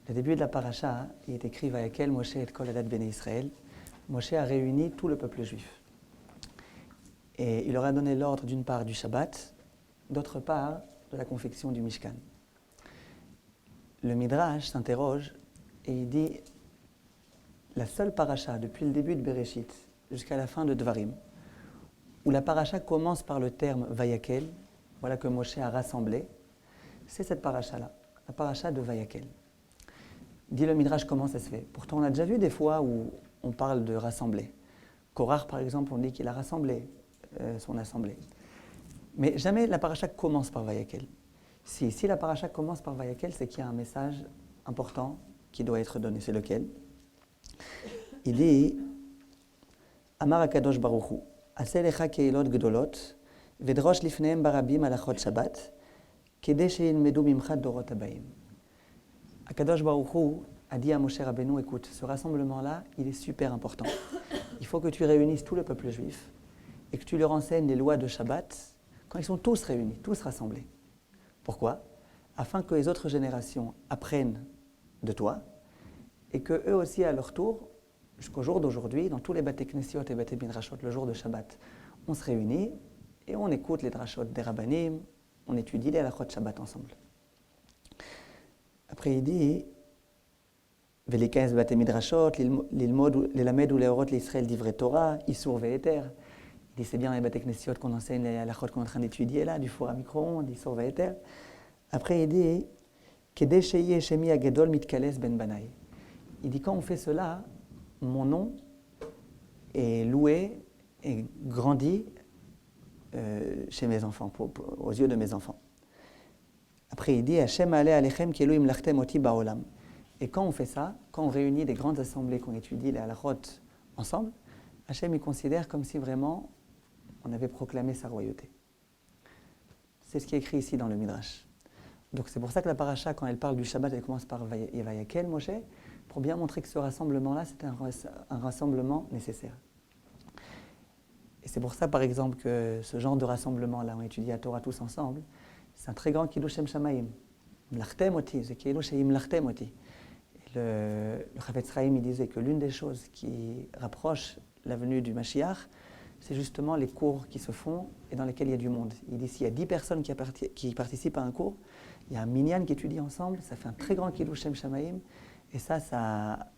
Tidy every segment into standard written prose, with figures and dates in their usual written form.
Le début de la paracha, il est écrit Vayakel Moshe et Kol Adat Bnei Israël. Moshe a réuni tout le peuple juif. Et il leur a donné l'ordre d'une part du Shabbat, d'autre part de la confection du Mishkan. Le Midrash s'interroge et il dit la seule paracha depuis le début de Bereshit jusqu'à la fin de Dvarim, où la paracha commence par le terme Vayakel, voilà que Moshe a rassemblé, c'est cette paracha-là, la paracha de Vayakel. Dit le Midrash comment ça se fait. Pourtant on a déjà vu des fois où on parle de rassembler. Korach par exemple, on dit qu'il a rassemblé son assemblée. Mais jamais la paracha commence par Vayakel. Si la paracha commence par Vayakel, c'est qu'il y a un message important qui doit être donné. C'est lequel? Il dit Amar HaKadosh Baruch Hu, Aseh lecha keilot gdolot, vedrosh lifnehem barabim alachot Shabbat, kedei sheilmedu mimcha dorot habayim. HaKadosh Baruch Hu a dit à Moshe Rabbeinu, écoute, ce rassemblement-là, il est super important. Il faut que tu réunisses tout le peuple juif et que tu leur enseignes les lois de Shabbat quand ils sont tous réunis, tous rassemblés. Pourquoi? Afin que les autres générations apprennent de toi et qu'eux aussi, à leur tour, jusqu'au jour d'aujourd'hui, dans tous les Bate Knesiot et Bate Midrashot, le jour de Shabbat, on se réunit et on écoute les drashot des Rabbanim, on étudie les halachot Shabbat ensemble. Après, il dit Velikaes Bate Midrashot, l'Elamed ou l'Eorot l'Israël d'Ivre Torah, Issour Ve'eter. Il dit c'est bien les Bate Knesiot qu'on enseigne les halachot qu'on est en train d'étudier là, du four à micro-ondes, Issour Ve'eter. Après, il dit Kedei sheyeh shemi hagedol mitkales ben banai. Il dit quand on fait cela, mon nom est loué et grandi chez mes enfants, aux yeux de mes enfants. Après, il dit Hashem aleh alechem kelu imlachtem oti baolam. Et quand on fait ça, quand on réunit des grandes assemblées, qu'on étudie les halachot ensemble, Hashem il considère comme si vraiment on avait proclamé sa royauté. C'est ce qui est écrit ici dans le Midrash. Donc c'est pour ça que la paracha, quand elle parle du Shabbat, elle commence par Vayakel Moshe, pour bien montrer que ce rassemblement-là, c'était un rassemblement nécessaire. Et c'est pour ça, par exemple, que ce genre de rassemblement-là, on étudie la Torah tous ensemble, c'est un très grand Kiddush Shem Shamayim. Mlachtem oti, c'est Kiddush Mlachtem oti. Le Chafetz Chaim, il disait que l'une des choses qui rapproche la venue du Mashiach, c'est justement les cours qui se font et dans lesquels il y a du monde. Il dit s'il y a 10 personnes qui participent à un cours, il y a un minyan qui étudie ensemble, ça fait un très grand Kiddush Shem Shamayim, et ça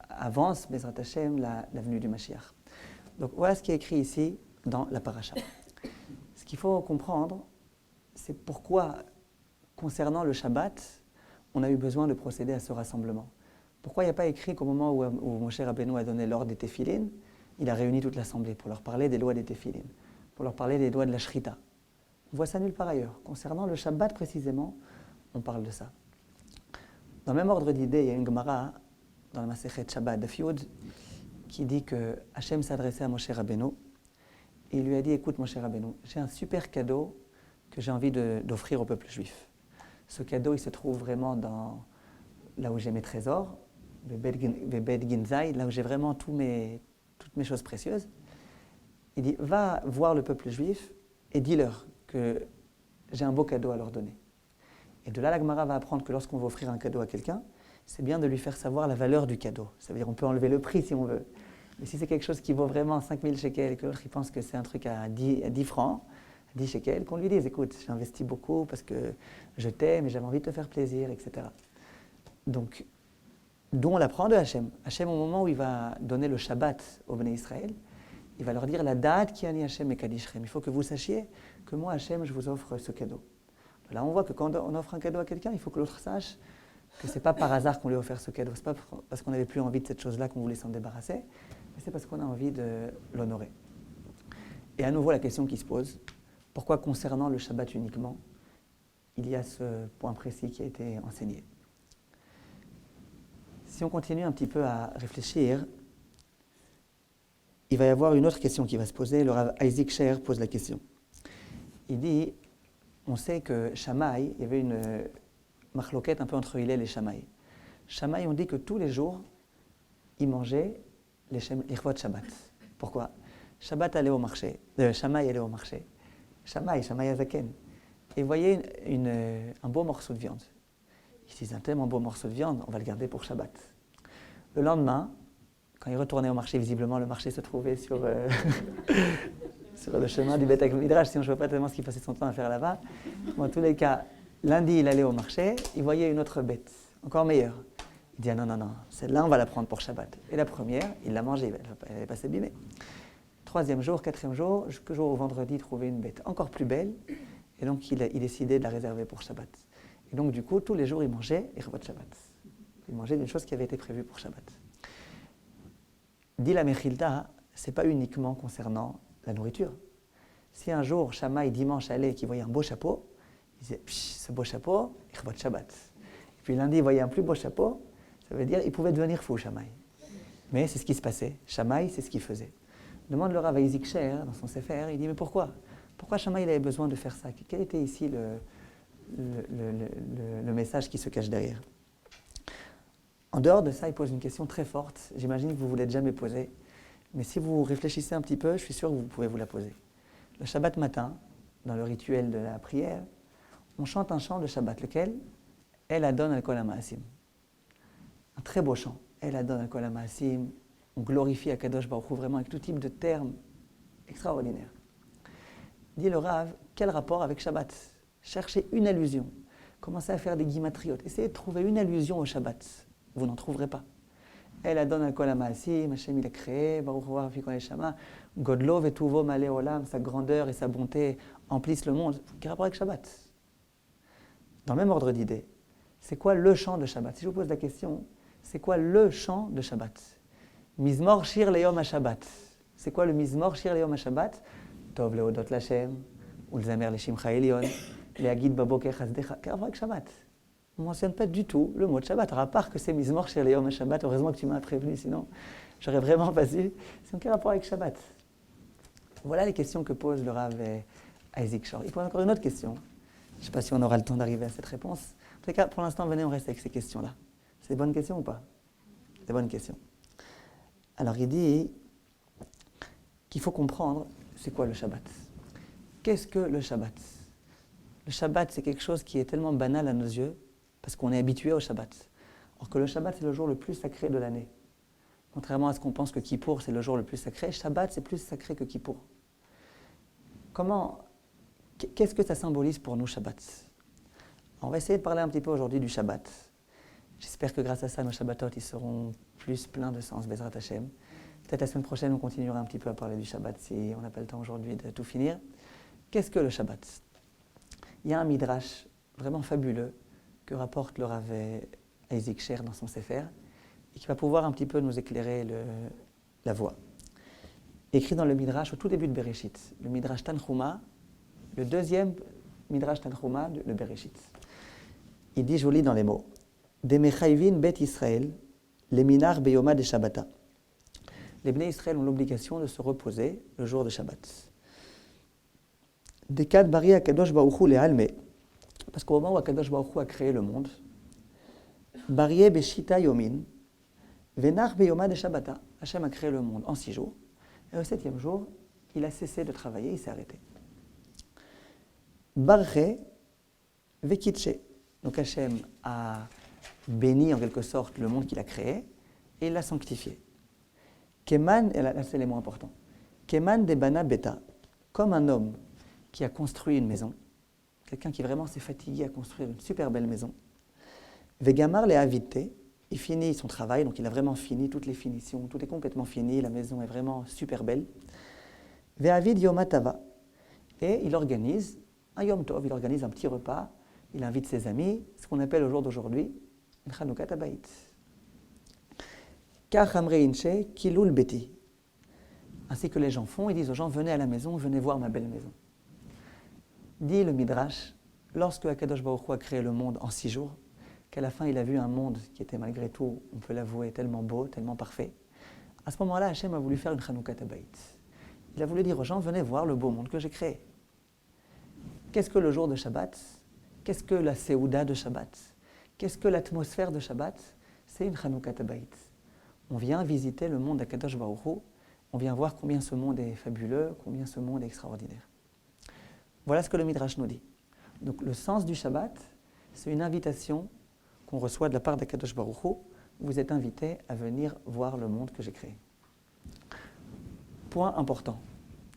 avance, Bezrat Hashem, la venue du Mashiach. Donc voilà ce qui est écrit ici dans la paracha. Ce qu'il faut comprendre, c'est pourquoi, concernant le Shabbat, on a eu besoin de procéder à ce rassemblement. Pourquoi il n'y a pas écrit qu'au moment où Moshe Rabbeinu a donné l'ordre des Téphilines, il a réuni toute l'assemblée pour leur parler des lois des Téphilines, pour leur parler des lois de la Shrita. On voit ça nulle part ailleurs. Concernant le Shabbat précisément, on parle de ça. Dans le même ordre d'idée, il y a une Gemara dans la Masechet Shabbat Daf Yud qui dit que Hachem s'adressait à Moshe Rabbeinu et il lui a dit écoute Moshe Rabbeinu, j'ai un super cadeau que j'ai envie d'offrir au peuple juif. Ce cadeau, il se trouve vraiment là où j'ai mes trésors, Bebed Ginzai, là où j'ai vraiment toutes mes choses précieuses. Il dit va voir le peuple juif et dis-leur que j'ai un beau cadeau à leur donner. Et de là, la Gemara va apprendre que lorsqu'on va offrir un cadeau à quelqu'un, c'est bien de lui faire savoir la valeur du cadeau. Ça veut dire qu'on peut enlever le prix si on veut. Mais si c'est quelque chose qui vaut vraiment 5000 shekels et que l'autre il pense que c'est un truc à 10 francs, 10 shekels, qu'on lui dise écoute, j'ai investi beaucoup parce que je t'aime et j'avais envie de te faire plaisir, etc. Donc, d'où on l'apprend de Hachem. Hachem, au moment où il va donner le Shabbat au Bnei Israël, il va leur dire la date qui ani Hachem et Kadishrem. Il faut que vous sachiez que moi, Hachem, je vous offre ce cadeau. Là, on voit que quand on offre un cadeau à quelqu'un, il faut que l'autre sache que ce n'est pas par hasard qu'on lui a offert ce cadeau. Ce n'est pas parce qu'on n'avait plus envie de cette chose-là qu'on voulait s'en débarrasser, mais c'est parce qu'on a envie de l'honorer. Et à nouveau, la question qui se pose, pourquoi concernant le Shabbat uniquement, il y a ce point précis qui a été enseigné? Si on continue un petit peu à réfléchir, il va y avoir une autre question qui va se poser. Le Rav Isaac Sher pose la question. Il dit, on sait que Shammai, il y avait une machloquette un peu entre Hillel et Shammai. Shammai, on dit que tous les jours, il mangeait les chvot Shabbat. Pourquoi? Shabbat allait au marché, Shammai allait au marché. Shammai Azaken. Et voyez un beau morceau de viande. Il se disait un tellement beau morceau de viande, on va le garder pour Shabbat. Le lendemain, quand il retournait au marché, visiblement le marché se trouvait sur, sur le chemin du Beth Midrash, sinon je ne vois pas tellement ce qu'il passait son temps à faire là-bas. Bon, en tous les cas, lundi, il allait au marché, il voyait une autre bête, encore meilleure. Il dit, ah non, celle-là, on va la prendre pour Shabbat. Et la première, il l'a mangée, elle n'est pas s'abîmer. Troisième jour, quatrième jour, jusqu'au jour au vendredi, il trouvait une bête encore plus belle, et donc il décidait de la réserver pour Shabbat. Et donc du coup, tous les jours, il mangeait Erevot Shabbat. Il mangeait d'une chose qui avait été prévue pour Shabbat. Dit la Mechilta, ce n'est pas uniquement concernant la nourriture. Si un jour, Shammai, dimanche, allait et qu'il voyait un beau chapeau, il disait, ce beau chapeau, Erevot Shabbat. Et puis lundi, il voyait un plus beau chapeau, ça veut dire qu'il pouvait devenir fou, Shammai. Mais c'est ce qui se passait. Shammai, c'est ce qu'il faisait. Demande le Rav Isaac Sher, dans son Sefer, il dit, mais pourquoi Shammai il avait besoin de faire ça? Quel était ici le message qui se cache derrière? En dehors de ça, il pose une question très forte. J'imagine que vous ne vous l'êtes jamais posée. Mais si vous réfléchissez un petit peu, je suis sûr que vous pouvez vous la poser. Le Shabbat matin, dans le rituel de la prière, on chante un chant de Shabbat, lequel El Adon al Kol HaMa'asim. Un très beau chant. El Adon al Kol HaMa'asim. On glorifie Akadosh Baruch Hu vraiment avec tout type de termes extraordinaires. Dit le Rav, quel rapport avec Shabbat? Cherchez une allusion. Commencez à faire des guimatriotes. Essayez de trouver une allusion au Shabbat. Vous n'en trouverez pas. El Adon al Kol HaMa'asim, Hashem il a créé, Baruch Hu Rafi Kol Neshama, Godlo vetuvo malé olam, sa grandeur et sa bonté emplissent le monde. Quel rapport avec Shabbat? Dans le même ordre d'idée, c'est quoi le chant de Shabbat? Si je vous pose la question, c'est quoi le chant de Shabbat? Mizmor Shir Leyom HaShabbat. C'est quoi le Mizmor Shir Leyom HaShabbat? Tov Leodot Lashem, Ulzamer Leshimcha Elyon, Leagid Baboker Chazdecha. Quel rapport avec Shabbat? On ne mentionne pas du tout le mot de Shabbat, à part que c'est Mizmor Shir Leyom HaShabbat. Heureusement que tu m'as prévenu, sinon j'aurais vraiment pas su. C'est quel rapport avec Shabbat? Voilà les questions que pose le Rav Isaac Shor. Il pose encore une autre question. Je ne sais pas si on aura le temps d'arriver à cette réponse. En tout cas, pour l'instant, venez, on reste avec ces questions-là. C'est des bonnes questions ou pas? Des bonnes questions. Alors, il dit qu'il faut comprendre c'est quoi le Shabbat. Qu'est-ce que le Shabbat? Le Shabbat, c'est quelque chose qui est tellement banal à nos yeux, parce qu'on est habitué au Shabbat. Or que le Shabbat, c'est le jour le plus sacré de l'année. Contrairement à ce qu'on pense que Kippour, c'est le jour le plus sacré, Shabbat, c'est plus sacré que Kippour. Qu'est-ce que ça symbolise pour nous, Shabbat? On va essayer de parler un petit peu aujourd'hui du Shabbat. J'espère que grâce à ça, nos Shabbatot, ils seront plus pleins de sens, Bezrat Hashem. Peut-être la semaine prochaine, on continuera un petit peu à parler du Shabbat si on n'a pas le temps aujourd'hui de tout finir. Qu'est-ce que le Shabbat? Il y a un midrash vraiment fabuleux que rapporte le Rav Isaac Sher dans son Sefer et qui va pouvoir un petit peu nous éclairer la voie. Écrit dans le midrash au tout début de Bereshit, le midrash Tanchuma, le deuxième midrash Tanchuma, le Bereshit. Il dit, je vous lis dans les mots, Demechayvin bet Israël, les minar beyoma de Shabbata. Les Bnei Israël ont l'obligation de se reposer le jour de Shabbat. Dekad bari Akadosh Baruch Hu le'alme, parce qu'au moment où Akadosh Baruch Hu a créé le monde, barié beshita yomin, venar beyoma de Shabbata. Hachem a créé le monde en 6 jours, et au 7e jour, il a cessé de travailler, il s'est arrêté. Barché vekitche. Donc Hachem a béni en quelque sorte le monde qu'il a créé et il l'a sanctifié. Keman, et là c'est les mots importants. Keman de bana beta, comme un homme qui a construit une maison, quelqu'un qui vraiment s'est fatigué à construire une super belle maison. Vegamar le avite, il finit son travail, donc il a vraiment fini toutes les finitions, tout est complètement fini, la maison est vraiment super belle. Ve'avid yomatava, et il organise un Yom Tov, il organise un petit repas, il invite ses amis, ce qu'on appelle au jour d'aujourd'hui une Chanoukat Habayit. Kach amre inche kilul beti. Ainsi que les gens font, ils disent aux gens, venez à la maison, venez voir ma belle maison. Dit le Midrash, lorsque Akadosh Baruch Hu a créé le monde en 6 jours, qu'à la fin il a vu un monde qui était malgré tout, on peut l'avouer, tellement beau, tellement parfait, à ce moment-là, Hachem a voulu faire une Chanoukat Habayit. Il a voulu dire aux gens, venez voir le beau monde que j'ai créé. Qu'est-ce que le jour de Shabbat? Qu'est-ce que la Séouda de Shabbat? Qu'est-ce que l'atmosphère de Shabbat? C'est une Chanoukat Habayit. On vient visiter le monde d'Akadosh Baruch Hu, on vient voir combien ce monde est fabuleux, combien ce monde est extraordinaire. Voilà ce que le Midrash nous dit. Donc le sens du Shabbat, c'est une invitation qu'on reçoit de la part d'Akadosh Baruch Hu, vous êtes invités à venir voir le monde que j'ai créé. Point important,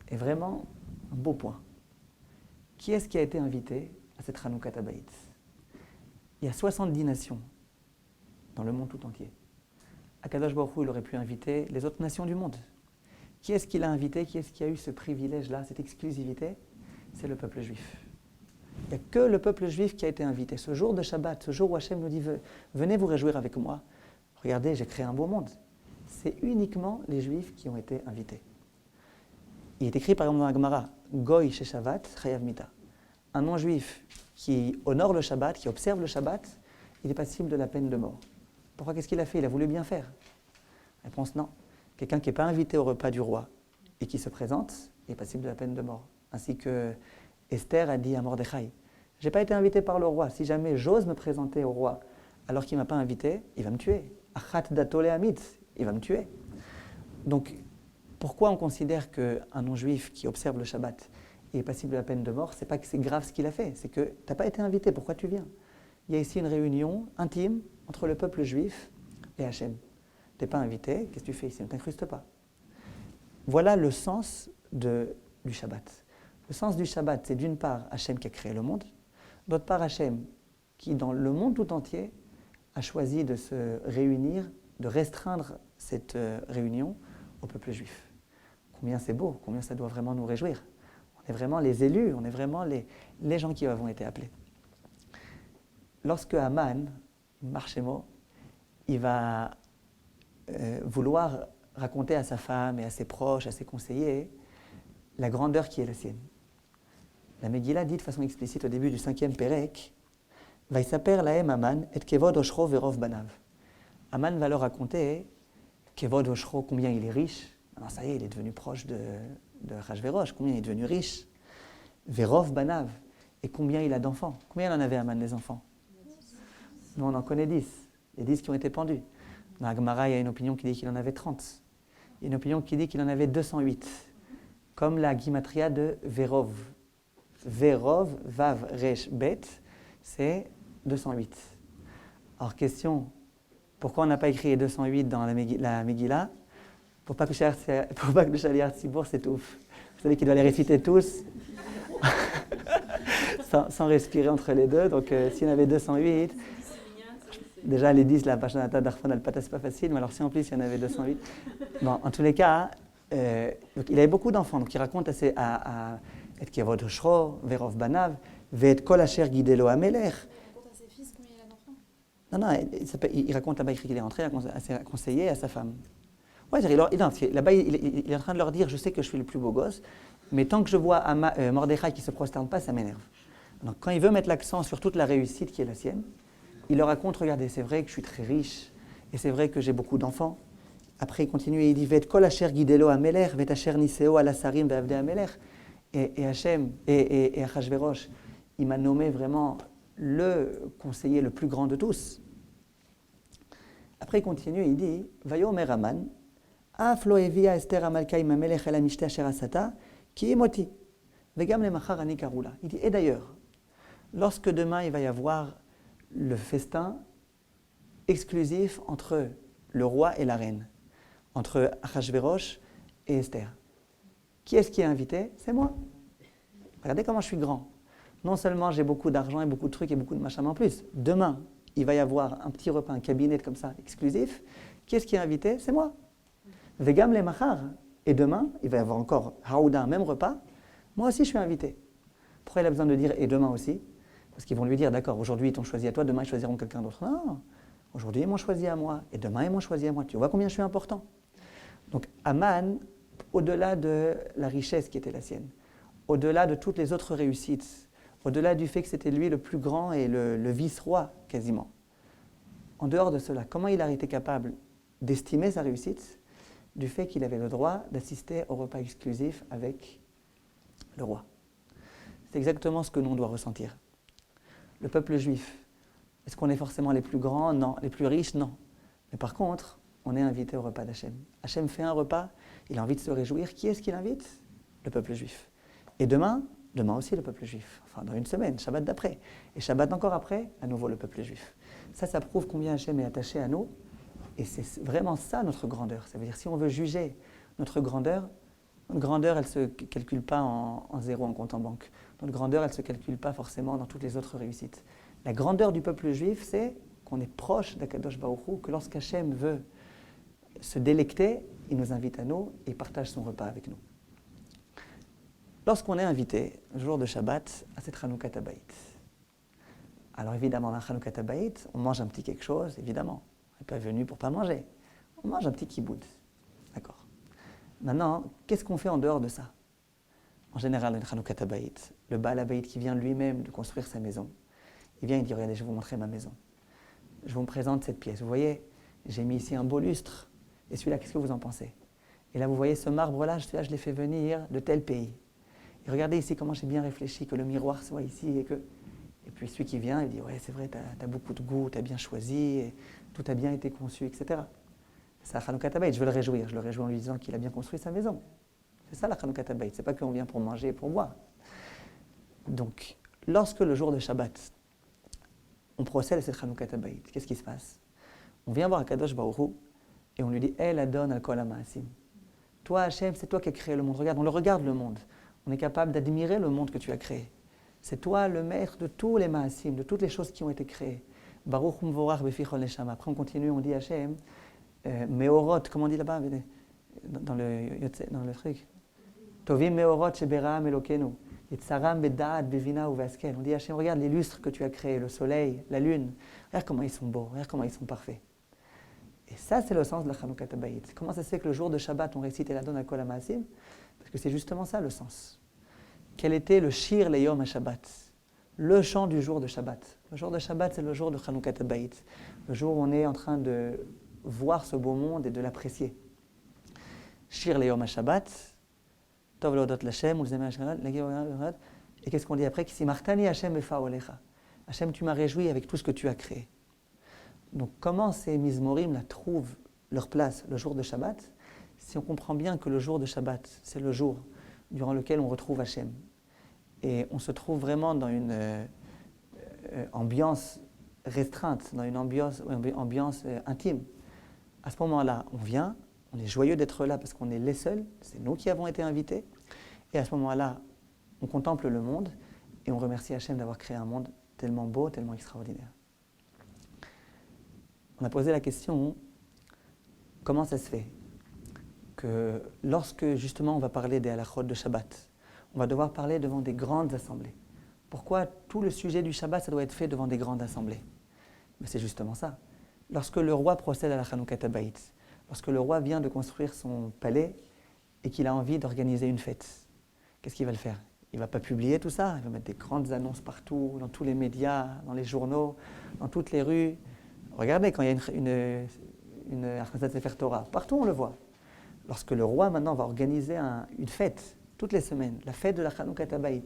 et vraiment un beau point. Qui est-ce qui a été invité à cette Hanoukat Habayit? Il y a 70 nations dans le monde tout entier. Akadosh Baruch Hu, il aurait pu inviter les autres nations du monde. Qui est-ce qu'il a invité? Qui est-ce qui a eu ce privilège-là, cette exclusivité? C'est le peuple juif. Il n'y a que le peuple juif qui a été invité. Ce jour de Shabbat, ce jour où Hachem nous dit « Venez vous réjouir avec moi. Regardez, j'ai créé un beau monde. » C'est uniquement les juifs qui ont été invités. Il est écrit par exemple dans la Gemara « Goy chez Shabbat, chayav mita ». Un non-juif qui honore le Shabbat, qui observe le Shabbat, il est passible de la peine de mort. Pourquoi? Qu'est-ce qu'il a fait? Il a voulu bien faire. Réponse non. Quelqu'un qui n'est pas invité au repas du roi et qui se présente est passible de la peine de mort. Ainsi que Esther a dit à Mordechai, « Je n'ai pas été invité par le roi. Si jamais j'ose me présenter au roi alors qu'il ne m'a pas invité, il va me tuer. Achat datole amit, il va me tuer. » Donc, pourquoi on considère qu'un non-juif qui observe le Shabbat est passible de la peine de mort? Ce n'est pas que c'est grave ce qu'il a fait, c'est que tu n'as pas été invité. Pourquoi tu viens? Il y a ici une réunion intime entre le peuple juif et Hachem. Tu n'es pas invité, qu'est-ce que tu fais ici? Ne t'incruste pas. Voilà le sens du Shabbat. Le sens du Shabbat, c'est d'une part Hachem qui a créé le monde, d'autre part Hachem qui, dans le monde tout entier, a choisi de se réunir, de restreindre cette réunion au peuple juif. Combien c'est beau, combien ça doit vraiment nous réjouir. On est vraiment les élus, on est vraiment les gens qui avons été appelés. Lorsque Haman, Marchémo, il va vouloir raconter à sa femme et à ses proches, à ses conseillers, la grandeur qui est la sienne. La Megillah dit de façon explicite au début du 5e Pérec, « Vaisaper lahem Haman et kevod oshro verov banav » Haman va leur raconter kevod oshro, combien il est riche. Alors ça y est, il est devenu proche de Achashverosh, combien il est devenu riche. Verov banav, et combien il a d'enfants. Combien il en avait Haman des enfants? Nous on en connaît 10, les 10 qui ont été pendus. Dans la Gemara, il y a une opinion qui dit qu'il en avait 30. Il y a une opinion qui dit qu'il en avait 208. Comme la Gimatria de Verov. Verov, Vav, Resh, Bet, c'est 208. Alors question, pourquoi on n'a pas écrit 208 dans la Megillah? Pour pas que le Shaliach Tzibour s'étouffe. Vous savez qu'il doit les réciter tous, sans respirer entre les deux. Donc s'il y en avait 208, déjà les 10, la Pashanata d'Arfan al-Pata, c'est pas facile, mais alors si en plus il y en avait 208. Bon, en tous les cas, donc, il avait beaucoup d'enfants, donc il raconte à Et Kevod Oshro, Verov Banav, Ve'et Kol Asher Gidelo Amelech. Il raconte à ses fils combien il a d'enfants? Non, il raconte là-bas écrit qu'il est rentré à ses conseillers et à sa femme. Ouais, là-bas il est en train de leur dire, je sais que je suis le plus beau gosse, mais tant que je vois Mordechai qui ne se prosterne pas, ça m'énerve. Donc quand il veut mettre l'accent sur toute la réussite qui est la sienne, il leur raconte, regardez, c'est vrai que je suis très riche, et c'est vrai que j'ai beaucoup d'enfants. Après il continue et il dit, Ve'et Kol Asher Gidelo Amelech, Ve'et Asher Niseo Alasarim Ve'avde Amelech. Et Hachem et Achashverosh, il m'a nommé vraiment le conseiller le plus grand de tous. Après, il continue et il dit Vayomer Haman, Af lo evia Esther Amalka im Amelech el amishte asher asata, ki imoti, vegam lemachar ani karula. Il dit, et d'ailleurs, lorsque demain il va y avoir le festin exclusif entre le roi et la reine, entre Achashverosh et Esther, qui est-ce qui est invité? C'est moi. Regardez comment je suis grand. Non seulement j'ai beaucoup d'argent et beaucoup de trucs et beaucoup de machins, mais en plus, demain, il va y avoir un petit repas, un cabinet comme ça, exclusif. Qui est-ce qui est invité? C'est moi. Vegam le machar. Et demain, il va y avoir encore Haouda, un même repas. Moi aussi, je suis invité. Pourquoi il a besoin de dire et demain aussi? Parce qu'ils vont lui dire, d'accord, aujourd'hui ils t'ont choisi à toi, demain ils choisiront quelqu'un d'autre. Non, aujourd'hui ils m'ont choisi à moi, et demain ils m'ont choisi à moi. Tu vois combien je suis important? Donc, Haman, au-delà de la richesse qui était la sienne, au-delà de toutes les autres réussites, au-delà du fait que c'était lui le plus grand et le vice-roi quasiment, en dehors de cela, comment il a été capable d'estimer sa réussite du fait qu'il avait le droit d'assister au repas exclusif avec le roi? C'est exactement ce que nous on doit ressentir. Le peuple juif, est-ce qu'on est forcément les plus grands? Non. Les plus riches? Non. Mais par contre, on est invité au repas d'Hachem. Hachem fait un repas, il a envie de se réjouir. Qui est-ce qu'il invite? Le peuple juif. Et demain aussi le peuple juif. Enfin, dans une semaine, Shabbat d'après. Et Shabbat encore après, à nouveau le peuple juif. Ça prouve combien Hachem est attaché à nous. Et c'est vraiment ça notre grandeur. Ça veut dire si on veut juger notre grandeur, elle ne se calcule pas en zéro en compte en banque. Notre grandeur, elle ne se calcule pas forcément dans toutes les autres réussites. La grandeur du peuple juif, c'est qu'on est proche d'Akadosh Baruch Hu, que lorsqu'Hachem veut se délecter, il nous invite à nous et partage son repas avec nous. Lorsqu'on est invité, le jour de Shabbat, à cette Chanoukat Habayit. Alors évidemment, dans la Chanoukat Habayit, on mange un petit quelque chose, évidemment. On n'est pas venu pour ne pas manger. On mange un petit kiboutz. D'accord. Maintenant, qu'est-ce qu'on fait en dehors de ça? En général, dans la Chanoukat Habayit, le Baal Habayit qui vient lui-même de construire sa maison, il vient, il dit, regardez, je vais vous montrer ma maison. Je vous présente cette pièce. Vous voyez, j'ai mis ici un beau lustre. Et celui-là, qu'est-ce que vous en pensez? Et là, vous voyez ce marbre-là, celui-là, je l'ai fait venir de tel pays. Et regardez ici comment j'ai bien réfléchi, que le miroir soit ici. Et puis celui qui vient, il dit, ouais, c'est vrai, tu as beaucoup de goût, tu as bien choisi, et tout a bien été conçu, etc. C'est la Chanoukat Habayit, je veux le réjouir. Je le réjouis en lui disant qu'il a bien construit sa maison. C'est ça la Chanoukat Habayit, c'est pas qu'on vient pour manger et pour boire. Donc, lorsque le jour de Shabbat, on procède à cette Chanoukat Habayit, qu'est-ce qui se passe? On vient voir Akadosh Baruch Hu et on lui dit, El Adon al Kol HaMa'asim. Toi, Hachem, c'est toi qui as créé le monde. Regarde, on le regarde le monde. On est capable d'admirer le monde que tu as créé. C'est toi le maître de tous les Ma'asim, de toutes les choses qui ont été créées. Baruch Mvorach Befichol Neshama. Après, on continue, on dit Hachem, Meorot, comment on dit là-bas dans le truc Tovim Meorot Sheberaam Elokenu. Yetzaram Bedaat Bevina Uvaskel. On dit Hachem, regarde les lustres que tu as créés, le soleil, la lune. Regarde comment ils sont beaux, regarde comment ils sont parfaits. Et ça, c'est le sens de la Chanoukat Habayit. Comment ça se fait que le jour de Shabbat, on récite El Adon al Kol HaMa'asim? Parce que c'est justement ça le sens. Quel était le Shir Leyom HaShabbat? Le chant du jour de Shabbat. Le jour de Shabbat, c'est le jour de Chanoukat Habayit. Le jour où on est en train de voir ce beau monde et de l'apprécier. Shir Leyom HaShabbat, Tov Leodot L'Hashem, et qu'est-ce qu'on dit après? Martani Hashem Efa Olecha. Hashem, tu m'as réjoui avec tout ce que tu as créé. Donc comment ces Mizmorim là trouvent leur place le jour de Shabbat? Si on comprend bien que le jour de Shabbat, c'est le jour durant lequel on retrouve Hachem, et on se trouve vraiment dans une ambiance restreinte, dans une ambiance intime, à ce moment-là, on vient, on est joyeux d'être là parce qu'on est les seuls, c'est nous qui avons été invités, et à ce moment-là, on contemple le monde et on remercie Hachem d'avoir créé un monde tellement beau, tellement extraordinaire. On a posé la question, comment ça se fait que lorsque justement on va parler des halachot de Shabbat, on va devoir parler devant des grandes assemblées. Pourquoi tout le sujet du Shabbat, ça doit être fait devant des grandes assemblées? Mais c'est justement ça. Lorsque le roi procède à la Chanoukat Habayit, lorsque le roi vient de construire son palais et qu'il a envie d'organiser une fête, qu'est-ce qu'il va le faire? Il ne va pas publier tout ça, il va mettre des grandes annonces partout, dans tous les médias, dans les journaux, dans toutes les rues. Regardez, quand il y a une Achnasat Sefer Torah, partout on le voit. Lorsque le roi maintenant va organiser une fête, toutes les semaines, la fête de la Chanoukat Habayit,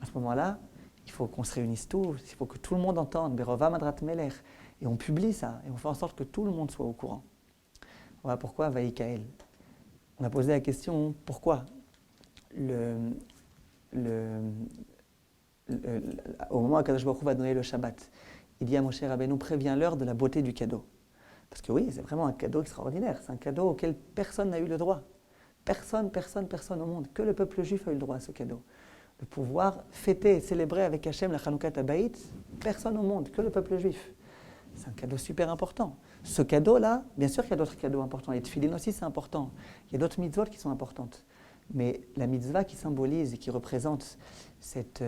à ce moment-là, il faut qu'on se réunisse tous, il faut que tout le monde entende, Berova Madrat Melech, et on publie ça, et on fait en sorte que tout le monde soit au courant. Voilà pourquoi Vaïkaël. On a posé la question, pourquoi au moment où Akadosh Baruch Hu va donner le Shabbat, il dit à Moshe Rabbeinu, préviens-leur de la beauté du cadeau. Parce que oui, c'est vraiment un cadeau extraordinaire, c'est un cadeau auquel personne n'a eu le droit. Personne au monde, que le peuple juif a eu le droit à ce cadeau. De pouvoir fêter, célébrer avec Hachem la Chanoukat Habayit, personne au monde, que le peuple juif. C'est un cadeau super important. Ce cadeau-là, bien sûr qu'il y a d'autres cadeaux importants. Les tefilin aussi, c'est important. Il y a d'autres mitzvot qui sont importantes. Mais la mitzvah qui symbolise et qui représente cette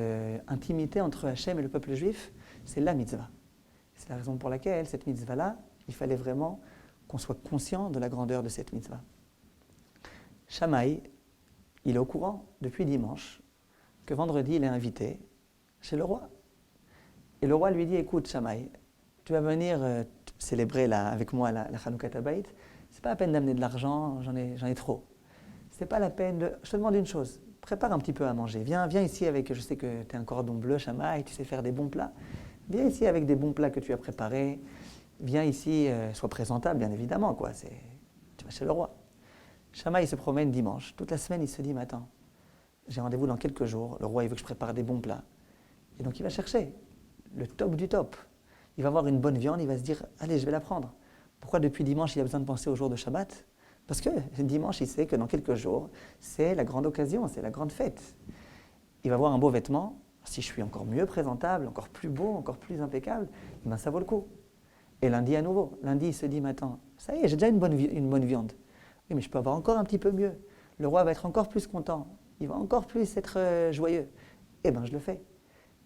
intimité entre Hachem et le peuple juif, c'est la mitzvah. C'est la raison pour laquelle cette mitzvah-là, il fallait vraiment qu'on soit conscient de la grandeur de cette mitzvah. Shammai, il est au courant depuis dimanche que vendredi, il est invité chez le roi. Et le roi lui dit, écoute Shammai, tu vas venir célébrer avec moi la Chanoukat Habayit, c'est pas la peine d'amener de l'argent, j'en ai trop. C'est pas la peine je te demande une chose, prépare un petit peu à manger. Viens ici avec, je sais que tu es un cordon bleu, Shammai, tu sais faire des bons plats. Viens ici avec des bons plats que tu as préparés. Viens ici, sois présentable, bien évidemment, quoi. Tu vas chez le roi. Shammai, il se promène dimanche. Toute la semaine, il se dit, mais attends, j'ai rendez-vous dans quelques jours. Le roi, il veut que je prépare des bons plats. Et donc, il va chercher le top du top. il va avoir une bonne viande, il va se dire « Allez, je vais la prendre ». Pourquoi depuis dimanche, il a besoin de penser au jour de Shabbat? Parce que dimanche, il sait que dans quelques jours, c'est la grande occasion, c'est la grande fête. Il va avoir un beau vêtement. Si je suis encore mieux présentable, encore plus beau, encore plus impeccable, eh ben ça vaut le coup. Et lundi à nouveau. Lundi, il se dit, mais attends, ça y est, j'ai déjà une bonne viande. Oui, mais je peux avoir encore un petit peu mieux. Le roi va être encore plus content. Il va encore plus être joyeux. Eh bien, je le fais.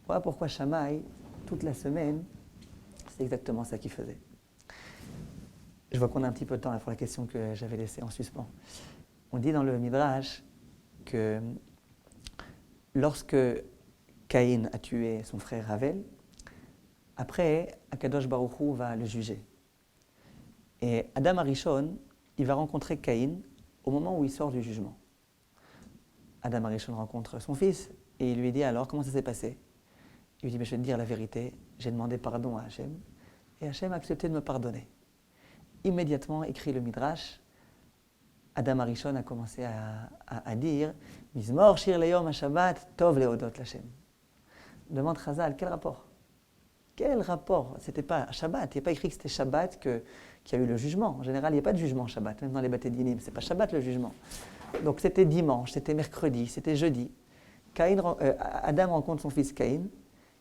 Voilà pourquoi Shammai, toute la semaine, c'est exactement ça qu'il faisait. Je vois qu'on a un petit peu de temps là pour la question que j'avais laissée en suspens. On dit dans le Midrash que lorsque Caïn a tué son frère Havel, après, Akadosh Baruch Hu va le juger. Et Adam Arishon, il va rencontrer Caïn au moment où il sort du jugement. Adam Arishon rencontre son fils et il lui dit alors comment ça s'est passé. Il lui dit mais je vais te dire la vérité, j'ai demandé pardon à Hachem et Hachem a accepté de me pardonner. Immédiatement, écrit le Midrash, Adam Arishon a commencé à dire Mizmor shir leyom ha-Shabbat tov leodot l'Hachem. Demande Chazal, quel rapport? Quel rapport? C'était pas Shabbat, il n'y a pas écrit que c'était Shabbat qu'il y a eu le jugement. En général, il n'y a pas de jugement Shabbat, même dans les Bate Dinim, c'est pas Shabbat le jugement. Donc c'était dimanche, c'était mercredi, c'était jeudi. Adam rencontre son fils Caïn.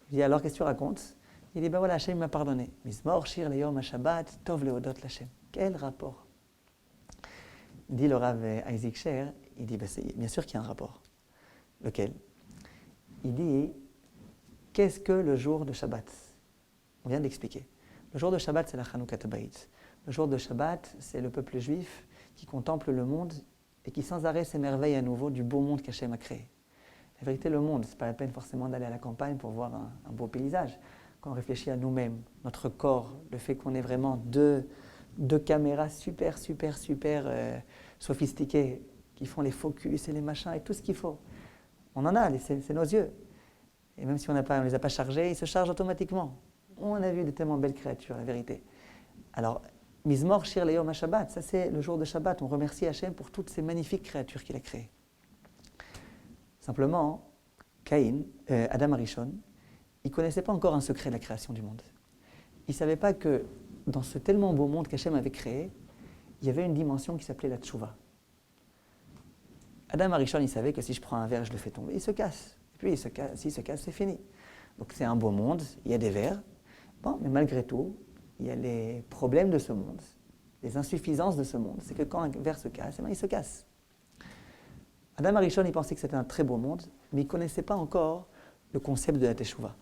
Il dit alors qu'est-ce que tu racontes? Il dit ben voilà, Hachem m'a pardonné. Mizmor shir leyom ha-Shabbat tov leodot l'Hachem. Quel rapport? Dit le Rav Isaac Sher, il dit bien sûr qu'il y a un rapport. Lequel? Il dit qu'est-ce que le jour de Shabbat? On vient d'expliquer. Le jour de Shabbat, c'est la Chanukah Bayit. Le jour de Shabbat, c'est le peuple juif qui contemple le monde et qui sans arrêt s'émerveille à nouveau du beau monde qu'Hachem a créé. La vérité, le monde, ce n'est pas la peine forcément d'aller à la campagne pour voir un beau paysage. Quand on réfléchit à nous-mêmes, notre corps, le fait qu'on ait vraiment deux caméras super sophistiquées qui font les focus et les machins et tout ce qu'il faut. On en a, c'est nos yeux. Et même si on ne les a pas chargés, ils se chargent automatiquement. On a vu de tellement belles créatures, la vérité. Alors, Mizmor shir leyom ha-Shabbat, ça c'est le jour de Shabbat. On remercie Hachem pour toutes ces magnifiques créatures qu'il a créées. Simplement, Adam Arishon, il ne connaissait pas encore un secret de la création du monde. Il ne savait pas que dans ce tellement beau monde qu'Hachem avait créé, il y avait une dimension qui s'appelait la tchouva. Adam Arishon, il savait que si je prends un verre, je le fais tomber, il se casse. Et puis s'il se casse, c'est fini. Donc c'est un beau monde, il y a des verres. Bon, mais malgré tout, il y a les problèmes de ce monde, les insuffisances de ce monde. C'est que quand un verre se casse, il se casse. Adam Arishon, il pensait que c'était un très beau monde, mais il ne connaissait pas encore le concept de la teshuva.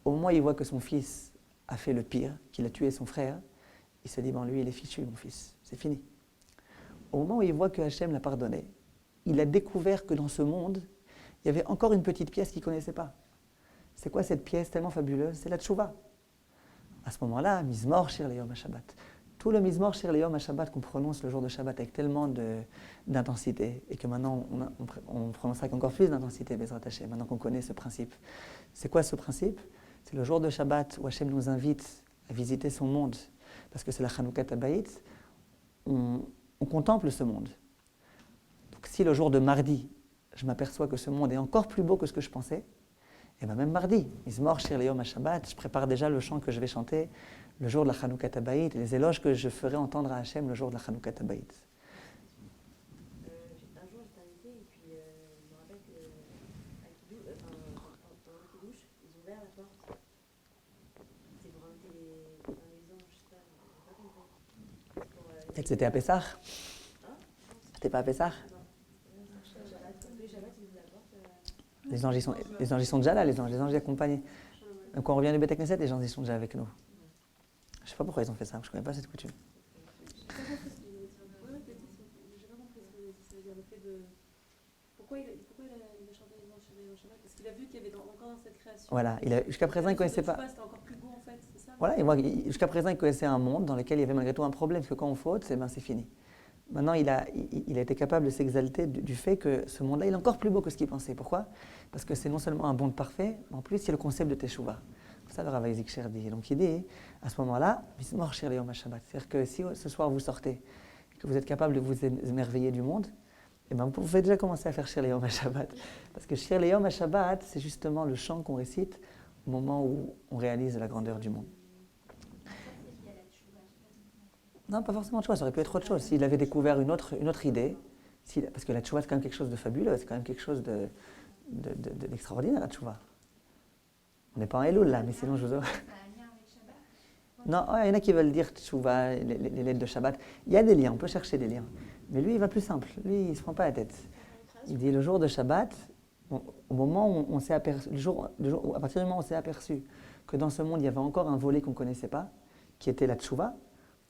Au moment où il voit que son fils a fait le pire, qu'il a tué son frère, il se dit, bon, lui, il est fichu, mon fils, c'est fini. Au moment où il voit que Hachem l'a pardonné, il a découvert que dans ce monde, il y avait encore une petite pièce qu'il ne connaissait pas. C'est quoi cette pièce tellement fabuleuse? C'est la tchouva. À ce moment-là, Mizmor shir leyom ha-Shabbat. Tout le Mizmor shir leyom ha-Shabbat qu'on prononce le jour de Shabbat avec tellement d'intensité, et que maintenant on prononcera avec encore plus d'intensité, Bezrat Hashem, maintenant qu'on connaît ce principe. C'est quoi ce principe? C'est le jour de Shabbat où Hachem nous invite à visiter son monde, parce que c'est la Chanukah Bayit, on contemple ce monde. Donc si le jour de mardi, je m'aperçois que ce monde est encore plus beau que ce que je pensais, et bien même mardi, Mizmor shir leyom ha-Shabbat, je prépare déjà le chant que je vais chanter le jour de la Chanukah Bayit, et les éloges que je ferai entendre à Hachem le jour de la Chanukah Bayit. Un jour, j'étais invitée, et puis je me rappelle pendant le kidouche, ils ont ouvert la porte. C'est pour inviter les anges, je sais pas compris. Peut-être c'était à Pessah? C'était pas à Pessah? Non, tous les Shabbats, ils ouvrent la porte. Les anges ils sont déjà là, les anges y accompagnent. Donc quand on revient du Beit Knesset, les anges ils sont déjà avec nous. Je ne sais pas pourquoi ils ont fait ça, je ne connais pas cette coutume. Pourquoi il a chanté les anges chez Shabbat? Parce qu'il a vu qu'il y avait encore dans cette création. Voilà, jusqu'à présent il ne connaissait pas. C'était encore plus beau en fait, c'est ça? Voilà, jusqu'à présent il connaissait un monde dans lequel il y avait malgré tout un problème, parce que quand on faute, c'est fini. Maintenant il a été capable de s'exalter du fait que ce monde-là il est encore plus beau que ce qu'il pensait. Pourquoi? Parce que c'est non seulement un monde parfait, mais en plus il y a le concept de Teshuvah. Ça, le Rav Isaac Sher dit. Donc il dit, à ce moment-là, Mizmor shir leyom ha-Shabbat. C'est-à-dire que si ce soir vous sortez, et que vous êtes capable de vous émerveiller du monde, eh ben, vous pouvez déjà commencer à faire shir leyom ha-Shabbat. Parce que shir leyom ha-Shabbat, c'est justement le chant qu'on récite au moment où on réalise la grandeur du monde. Non, pas forcément de choix, ça aurait pu être autre chose. S'il avait découvert une autre idée, parce que la tchouva, c'est quand même quelque chose de fabuleux, c'est quand même quelque chose d'extraordinaire, la tchouva. On n'est pas en Elul là, mais sinon je vous aurais... Non, il y en a qui veulent dire tchouva, les lettres de Shabbat. Il y a des liens, on peut chercher des liens. Mais lui, il va plus simple. Lui, il ne se prend pas la tête. Il dit le jour de Shabbat, au moment où on s'est aperçu, à partir du moment où on s'est aperçu que dans ce monde, il y avait encore un volet qu'on ne connaissait pas, qui était la tchouva,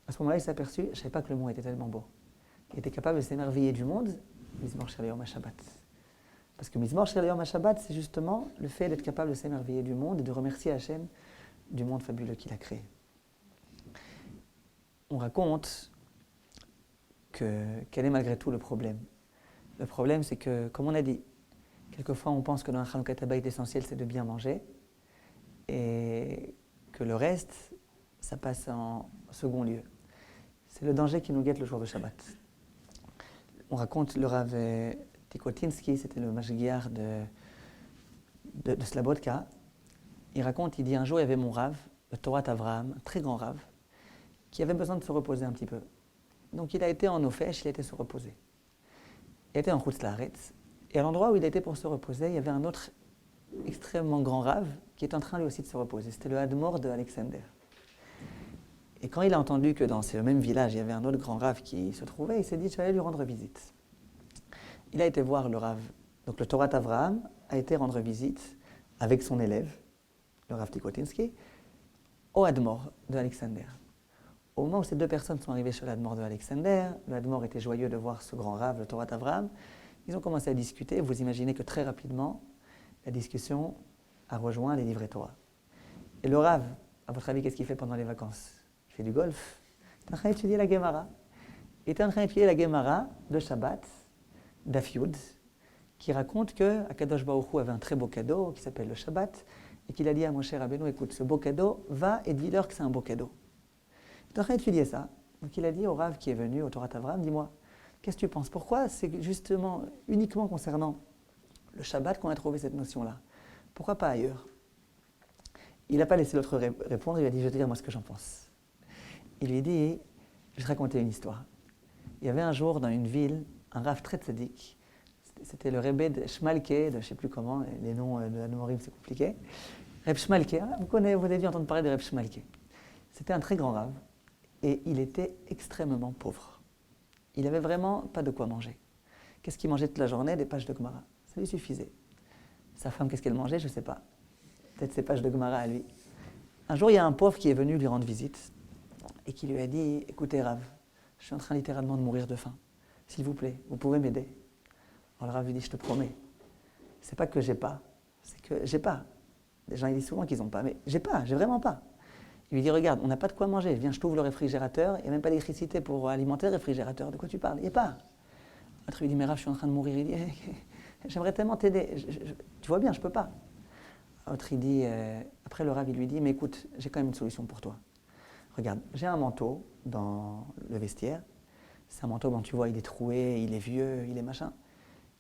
à ce moment-là, il s'est aperçu, je ne savais pas que le monde était tellement beau. Il était capable de s'émerveiller du monde, Mizmor Shir Yom HaShabbat. Parce que Mizmor Shir Yom HaShabbat, c'est justement le fait d'être capable de s'émerveiller du monde et de remercier Hachem du monde fabuleux qu'il a créé. On raconte quel est malgré tout le problème. Le problème, c'est que, comme on a dit, quelquefois on pense que dans un Chanukah Habayit, l'essentiel c'est de bien manger et que le reste, ça passe en second lieu. C'est le danger qui nous guette le jour de Shabbat. On raconte le Rav Tikotinsky, c'était le mashgiach de Slabodka. Il raconte, il dit un jour il y avait mon Rav, le Torah Avraham, un très grand Rav, qui avait besoin de se reposer un petit peu. Donc il a été en Ofesh, il a été se reposer. Il était en Chutz Laaretz, et à l'endroit où il était pour se reposer, il y avait un autre extrêmement grand Rav qui était en train lui aussi de se reposer. C'était le Hadmor de Alexander. Et quand il a entendu que dans ce même village, il y avait un autre grand Rav qui se trouvait, il s'est dit, je vais aller lui rendre visite. Il a été voir le Rav, donc le Torah Avraham a été rendre visite avec son élève, le Rav Tikotinsky, au Hadmor de Alexander. Au moment où ces deux personnes sont arrivées chez l'Admor de Alexander, le Hadmor était joyeux de voir ce grand Rav, le Torah Avraham. Ils ont commencé à discuter. Vous imaginez que très rapidement, la discussion a rejoint les livrets Torah. Et le Rav, à votre avis, qu'est-ce qu'il fait pendant les vacances? Il fait du golf. Il est en train d'étudier la Gemara. Il était en train d'étudier la Gemara de Shabbat, Daf Yud, qui raconte que Akadosh Baruch Hu avait un très beau cadeau qui s'appelle le Shabbat, et qu'il a dit à Moshe Rabbeinu, écoute, ce beau cadeau, va et dis-leur que c'est un beau cadeau. Il est en train d'étudier ça. Donc il a dit au Rav qui est venu, au Torah Avraham, dis-moi, qu'est-ce que tu penses? Pourquoi c'est justement, uniquement concernant le Shabbat qu'on a trouvé cette notion-là? Pourquoi pas ailleurs? Il n'a pas laissé l'autre répondre, il a dit, je vais te dire moi ce que j'en pense. Il lui dit, je vais te raconter une histoire. Il y avait un jour dans une ville, un Rav très tzaddik, c'était le Rebbe de Shmalke, de je ne sais plus comment, les noms de Admorim c'est compliqué. Reb Shmalke, vous avez dû entendre parler de Reb Shmalke. C'était un très grand Rav. Et il était extrêmement pauvre. Il n'avait vraiment pas de quoi manger. Qu'est-ce qu'il mangeait toute la journée? Des pages de Gemara. Ça lui suffisait. Sa femme, qu'est-ce qu'elle mangeait? Je ne sais pas. Peut-être ses pages de Gemara à lui. Un jour, il y a un pauvre qui est venu lui rendre visite et qui lui a dit, écoutez Rav, je suis en train littéralement de mourir de faim. S'il vous plaît, vous pouvez m'aider? Alors le Rav lui dit, je te promets, c'est pas que j'ai pas, c'est que j'ai pas. Les gens ils disent souvent qu'ils n'ont pas, mais j'ai vraiment pas. Il lui dit, regarde, on n'a pas de quoi manger, viens, je t'ouvre le réfrigérateur, il n'y a même pas d'électricité pour alimenter le réfrigérateur, de quoi tu parles? Il n'y a pas. L'autre lui dit, mais Rav, je suis en train de mourir. Il dit, j'aimerais tellement t'aider, tu vois bien, je ne peux pas. L'autre il dit, après le Rav, il lui dit, mais écoute, j'ai quand même une solution pour toi. Regarde, j'ai un manteau dans le vestiaire, c'est un manteau, bon, tu vois, il est troué, il est vieux, il est machin.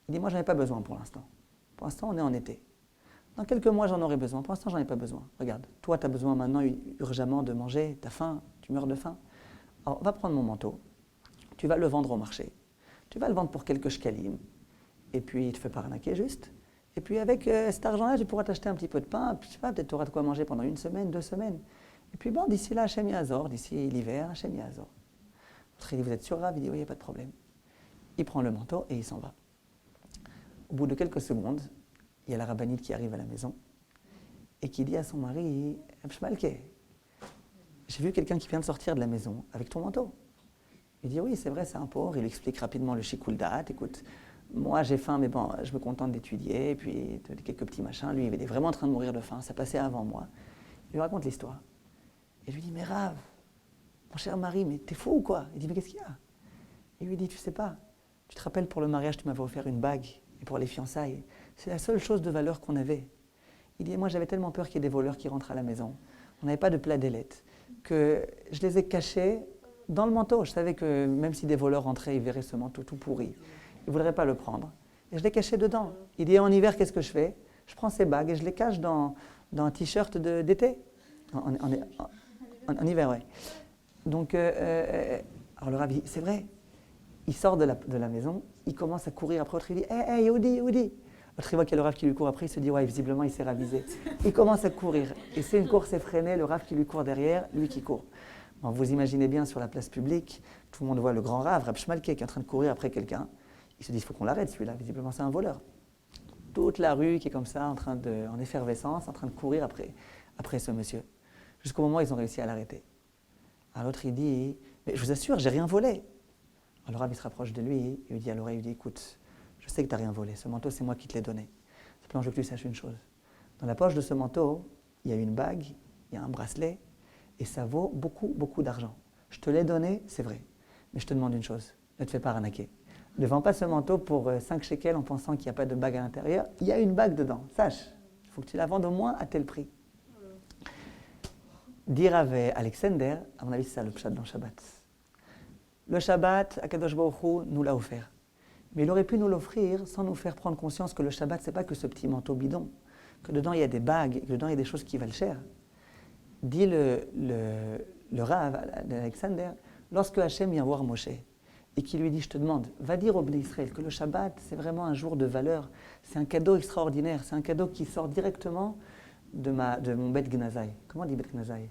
Il dit, moi, j'en ai pas besoin pour l'instant. Pour l'instant, on est en été. Dans quelques mois, j'en aurai besoin. Pour l'instant, j'en ai pas besoin. Regarde, toi, tu as besoin maintenant urgemment de manger, tu as faim, tu meurs de faim. Alors, va prendre mon manteau, tu vas le vendre au marché. Tu vas le vendre pour quelques shkalim, et puis il te fait pas arnaquer juste. Et puis avec cet argent-là, tu pourras t'acheter un petit peu de pain, puis je sais pas, peut-être tu auras de quoi manger pendant 1 semaine, 2 semaines. Et puis bon, d'ici là, Hachem Ya'azor, d'ici l'hiver, Hachem Ya'azor. L'autre, il dit, vous êtes sûr, Rav? Il dit, oui, il n'y a pas de problème. Il prend le manteau et il s'en va. Au bout de quelques secondes, il y a la rabbinite qui arrive à la maison et qui dit à son mari, Shmalke, j'ai vu quelqu'un qui vient de sortir de la maison avec ton manteau. Il dit, oui, c'est vrai, c'est un pauvre. Il lui explique rapidement le shikul da'at. Écoute, moi j'ai faim, mais bon, je me contente d'étudier, et puis quelques petits machins. Lui, il était vraiment en train de mourir de faim, ça passait avant moi. Il lui raconte l'histoire. Et je lui dis, mais Rav, mon cher mari, mais t'es fou ou quoi? Il dit, mais qu'est-ce qu'il y a? Il lui dit, tu sais pas, tu te rappelles pour le mariage, tu m'avais offert une bague, et pour les fiançailles, c'est la seule chose de valeur qu'on avait. Il dit, moi j'avais tellement peur qu'il y ait des voleurs qui rentrent à la maison. On n'avait pas de plat d'ailettes, que je les ai cachés dans le manteau. Je savais que même si des voleurs rentraient, ils verraient ce manteau tout pourri. Ils ne voudraient pas le prendre. Et je les cachais dedans. Il dit, en hiver, qu'est-ce que je fais? Je prends ces bagues et je les cache dans dans un t-shirt d'été, en hiver, ouais. Donc, alors le Rav, c'est vrai, il sort de la maison, il commence à courir après l'autre, il dit hey, Yehudi, Yehudi. L'autre, il voit qu'il y a le Rav qui lui court après, il se dit ouais, visiblement, il s'est ravisé. Il commence à courir. Et c'est une course effrénée, le Rav qui lui court derrière, lui qui court. Bon, vous imaginez bien sur la place publique, tout le monde voit le grand Rav, Rav Shmalke, qui est en train de courir après quelqu'un. Il se dit il faut qu'on l'arrête celui-là, visiblement, c'est un voleur. Toute la rue qui est comme ça, en effervescence, en train de courir après ce monsieur. Jusqu'au moment où ils ont réussi à l'arrêter. Alors l'autre, il dit mais je vous assure, j'ai rien volé. Alors le Rav, il se rapproche de lui, il lui dit à l'oreille, il dit écoute, je sais que tu n'as rien volé, ce manteau, c'est moi qui te l'ai donné. Simplement, je veux que tu saches une chose. Dans la poche de ce manteau, il y a une bague, il y a un bracelet, et ça vaut beaucoup, beaucoup d'argent. Je te l'ai donné, c'est vrai, mais je te demande une chose, ne te fais pas arnaquer. Ne vends pas ce manteau pour 5 shekels en pensant qu'il n'y a pas de bague à l'intérieur. Il y a une bague dedans, sache. Il faut que tu la vendes au moins à tel prix. Dire avec Alexander, à mon avis, c'est ça le pshat dans le Shabbat. Le Shabbat, Akadosh Baruch Hu nous l'a offert. Mais il aurait pu nous l'offrir sans nous faire prendre conscience que le Shabbat, ce n'est pas que ce petit manteau bidon, que dedans il y a des bagues, que dedans il y a des choses qui valent cher. Dit le Rav d'Alexander, lorsque Hachem vient voir Moshe et qui lui dit, je te demande, va dire au Bnei Israël que le Shabbat, c'est vraiment un jour de valeur, c'est un cadeau extraordinaire, c'est un cadeau qui sort directement de mon Bet Gnazai. Comment on dit Bet Gnazai?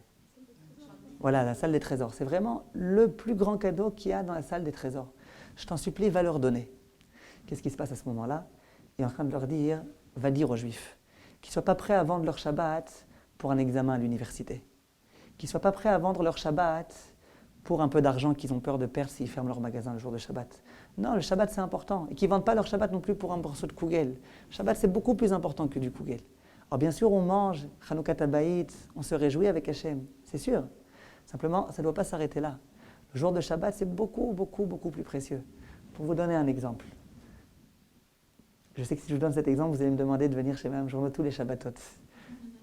Voilà, la salle des trésors. C'est vraiment le plus grand cadeau qu'il y a dans la salle des trésors. Je t'en supplie, va leur donner. Qu'est-ce qui se passe à ce moment-là? Il est en train de leur dire, va dire aux Juifs qu'ils ne soient pas prêts à vendre leur Shabbat pour un examen à l'université. Qu'ils ne soient pas prêts à vendre leur Shabbat pour un peu d'argent qu'ils ont peur de perdre s'ils ferment leur magasin le jour de Shabbat. Non, le Shabbat c'est important. Et qu'ils ne vendent pas leur Shabbat non plus pour un morceau de Kugel. Le Shabbat c'est beaucoup plus important que du Kugel. Alors bien sûr on mange, Chanukah Tabaït, on se réjouit avec Hachem, c'est sûr. Simplement, ça ne doit pas s'arrêter là. Le jour de Shabbat c'est beaucoup, beaucoup, beaucoup plus précieux. Pour vous donner un exemple. Je sais que si je vous donne cet exemple, vous allez me demander de venir chez Mme Journaux tous les Shabbatot.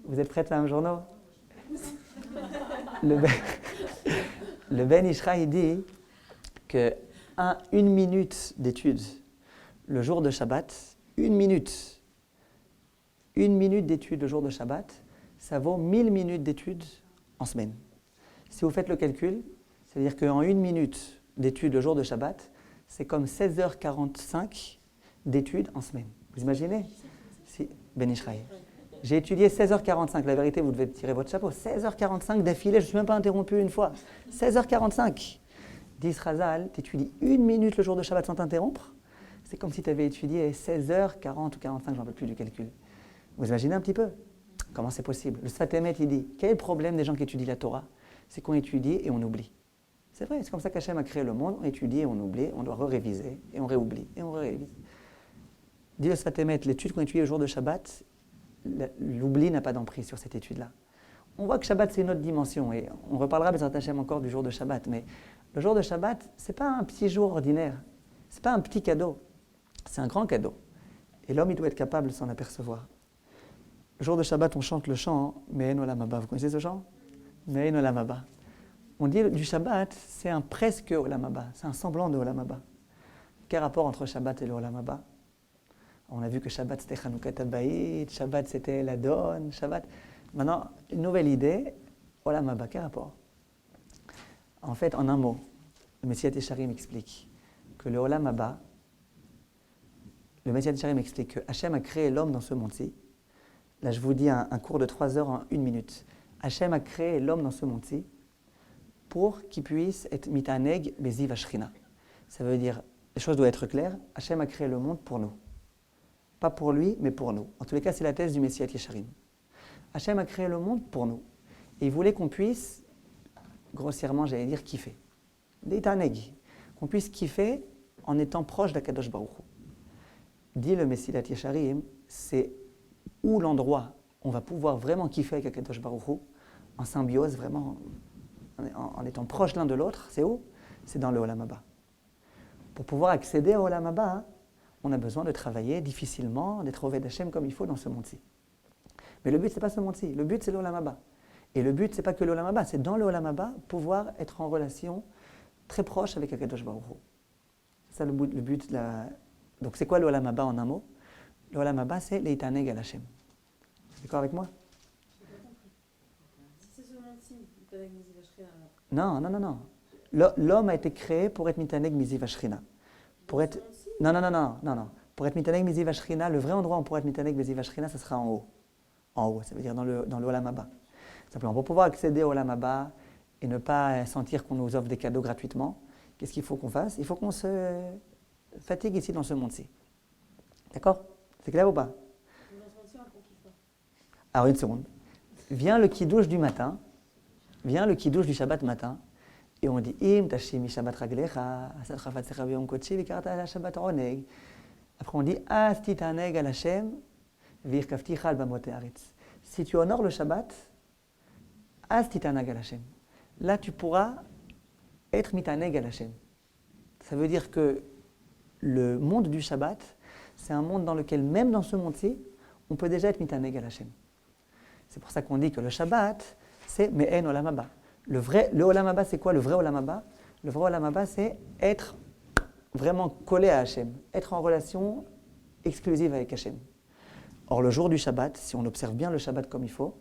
Vous êtes prête, Mme Journaux? Le Ben Ishra, il dit que une minute d'étude le jour de Shabbat, une minute d'étude le jour de Shabbat, ça vaut 1000 minutes d'étude en semaine. Si vous faites le calcul, ça veut dire qu'en une minute d'étude le jour de Shabbat, c'est comme 16h45 d'études en semaine. Vous imaginez? Si, Ben Ishraï. J'ai étudié 16h45. La vérité, vous devez tirer votre chapeau. 16h45 d'affilée, je ne suis même pas interrompu une fois. 16h45. Dis Razal, tu étudies une minute le jour de Shabbat sans t'interrompre. C'est comme si tu avais étudié 16h40 ou 45, j'en peux plus du calcul. Vous imaginez un petit peu? Comment c'est possible? Le Sfat Emet, il dit, quel est le problème des gens qui étudient la Torah? C'est qu'on étudie et on oublie. C'est vrai, c'est comme ça qu'Hachem a créé le monde, on étudie et on oublie, on doit réviser et on réoublie et on révise. Dit le Sfat Emet, l'étude qu'on étudie le jour de Shabbat, l'oubli n'a pas d'emprise sur cette étude-là. On voit que Shabbat c'est une autre dimension et on reparlera B'ezrat Hashem encore du jour de Shabbat, mais le jour de Shabbat, c'est pas un petit jour ordinaire, c'est pas un petit cadeau, c'est un grand cadeau. Et l'homme il doit être capable de s'en apercevoir. Le jour de Shabbat, on chante le chant Me'en Olam Haba. Vous connaissez ce chant? Me'en Olam Haba. On dit du Shabbat, c'est un presque Olam Haba, c'est un semblant de Olam Haba. Quel rapport entre Shabbat et le Olam Haba? On a vu que Shabbat c'était Chanukah Tabaït, Shabbat c'était la Donne, Shabbat. Maintenant, une nouvelle idée, Olam Haba, quel rapport? En fait, en un mot, le Messiat Yesharim explique que le Olam Haba, le Messiat Yesharim explique que Hachem a créé l'homme dans ce monde-ci. Là, je vous dis un cours de 3 heures en 1 minute. Hachem a créé l'homme dans ce monde-ci pour qu'il puisse être mitaneg beziv ashrina. Ça veut dire, les choses doivent être claires, Hachem a créé le monde pour nous. Pas pour lui, mais pour nous. En tous les cas, c'est la thèse du Messiat Yesharim. Hachem a créé le monde pour nous. Et il voulait qu'on puisse, grossièrement, j'allais dire, kiffer. Mitaneg. Qu'on puisse kiffer en étant proche d'Akadosh Baruch Hu. Dit le Messiat Yesharim, c'est où l'endroit où on va pouvoir vraiment kiffer avec Akadosh Baruch Hu, en symbiose, vraiment, en étant proche l'un de l'autre, c'est où? C'est dans le Olam Haba. Pour pouvoir accéder au Olam Haba, on a besoin de travailler difficilement, d'être au D'Hachem comme il faut dans ce monde-ci. Mais le but, ce n'est pas ce monde-ci, le but, c'est le Olam Haba. Et le but, ce n'est pas que le Olam Haba, c'est dans le Olam Haba, pouvoir être en relation très proche avec Akadosh Baruch Hu. C'est ça le but de la... Donc c'est quoi le Olam Haba en un mot? Le Olam Haba, c'est l'Eitaneg al Hashem. Vous êtes d'accord avec moi? Mitaneg Miziv Ashkina, alors. Non, non, non, non. L'homme a été créé pour être Mitaneg Miziv Ashrina. Pour être... Non, non, non, non, non, non. Pour être Mitaneg Miziv Ashrina, le vrai endroit où pour être Mitaneg Miziv Ashrina, ça sera en haut. En haut, ça veut dire dans le Olam Haba. Simplement, pour pouvoir accéder au Olam Haba et ne pas sentir qu'on nous offre des cadeaux gratuitement, qu'est-ce qu'il faut qu'on fasse? Il faut qu'on se fatigue ici dans ce monde-ci. D'accord? C'est clair ou pas? Dans ce monde-ci, on kiffe pas. Alors une seconde. Vient le kiddush du matin, vient le kiddush du Shabbat matin, et on dit Im tashimi Shabbat raglecha, asad chafatzecha b'yom kodshi v'karata ala Shabbat oneg. Après on dit As titaneg al Hashem v'irkavticha al bamot haaretz. Si tu honores le Shabbat, As titaneg al Hashem. Là tu pourras être mitaneg al Hashem. Ça veut dire que le monde du Shabbat, c'est un monde dans lequel, même dans ce monde-ci, on peut déjà être mitaneg al Hashem. C'est pour ça qu'on dit que le Shabbat, c'est Me'en Olam Haba. Le Olam Haba, c'est quoi le vrai Olam Haba? Le vrai Olam Haba, c'est être vraiment collé à Hachem, être en relation exclusive avec Hachem. Or, le jour du Shabbat, si on observe bien le Shabbat comme il faut,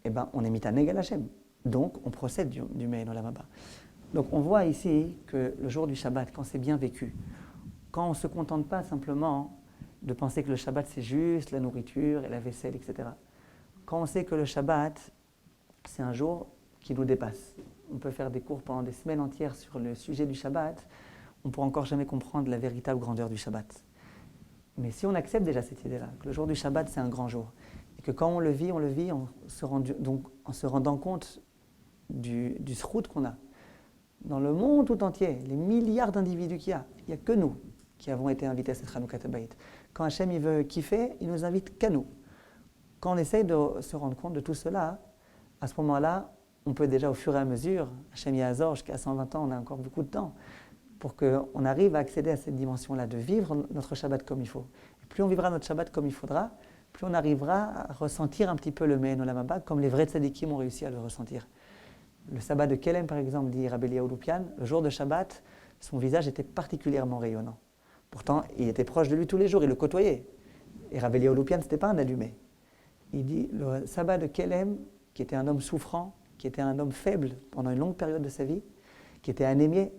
eh ben, on est mitaneg al Hachem. Donc, on procède du Me'en Olam Haba. Donc, on voit ici que le jour du Shabbat, quand c'est bien vécu, quand on ne se contente pas simplement de penser que le Shabbat, c'est juste la nourriture et la vaisselle, etc. Quand on sait que le Shabbat, c'est un jour qui nous dépasse. On peut faire des cours pendant des semaines entières sur le sujet du Shabbat, on ne pourra encore jamais comprendre la véritable grandeur du Shabbat. Mais si on accepte déjà cette idée-là, que le jour du Shabbat, c'est un grand jour, et que quand on le vit en se rendant compte du srout qu'on a. Dans le monde tout entier, les milliards d'individus qu'il n'y a que nous qui avons été invités à cette Hanoukat Habayit. Quand Hachem il veut kiffer, il nous invite qu'à nous. Quand on essaye de se rendre compte de tout cela, à ce moment-là, on peut déjà au fur et à mesure, Hachem Yahazor, jusqu'à 120 ans, on a encore beaucoup de temps, pour qu'on arrive à accéder à cette dimension-là, de vivre notre Shabbat comme il faut. Et plus on vivra notre Shabbat comme il faudra, plus on arrivera à ressentir un petit peu le Me'en Olam Haba, comme les vrais tzadikim ont réussi à le ressentir. Le sabbat de Kelem, par exemple, dit Rabbi Eliyahu Loupian, le jour de Shabbat, son visage était particulièrement rayonnant. Pourtant, il était proche de lui tous les jours, il le côtoyait. Et Rabbi Eliyahu Loupian, ce n'était pas un allumé. Il dit, le sabbat de Kelem, qui était un homme souffrant, qui était un homme faible pendant une longue période de sa vie, qui était anémié,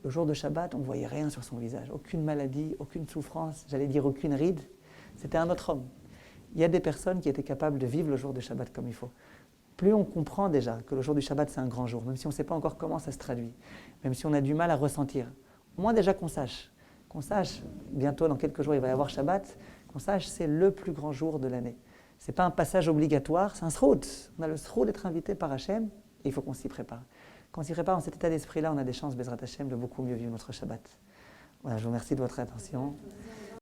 le jour de Shabbat, on ne voyait rien sur son visage. Aucune maladie, aucune souffrance, j'allais dire aucune ride. C'était un autre homme. Il y a des personnes qui étaient capables de vivre le jour de Shabbat comme il faut. Plus on comprend déjà que le jour du Shabbat, c'est un grand jour, même si on ne sait pas encore comment ça se traduit, même si on a du mal à ressentir, au moins déjà qu'on sache, bientôt dans quelques jours il va y avoir Shabbat, qu'on sache c'est le plus grand jour de l'année. Ce n'est pas un passage obligatoire, c'est un srout. On a le srout d'être invité par Hachem et il faut qu'on s'y prépare. Quand on s'y prépare dans cet état d'esprit-là, on a des chances, Bezrat Hachem, de beaucoup mieux vivre notre Shabbat. Voilà, je vous remercie de votre attention.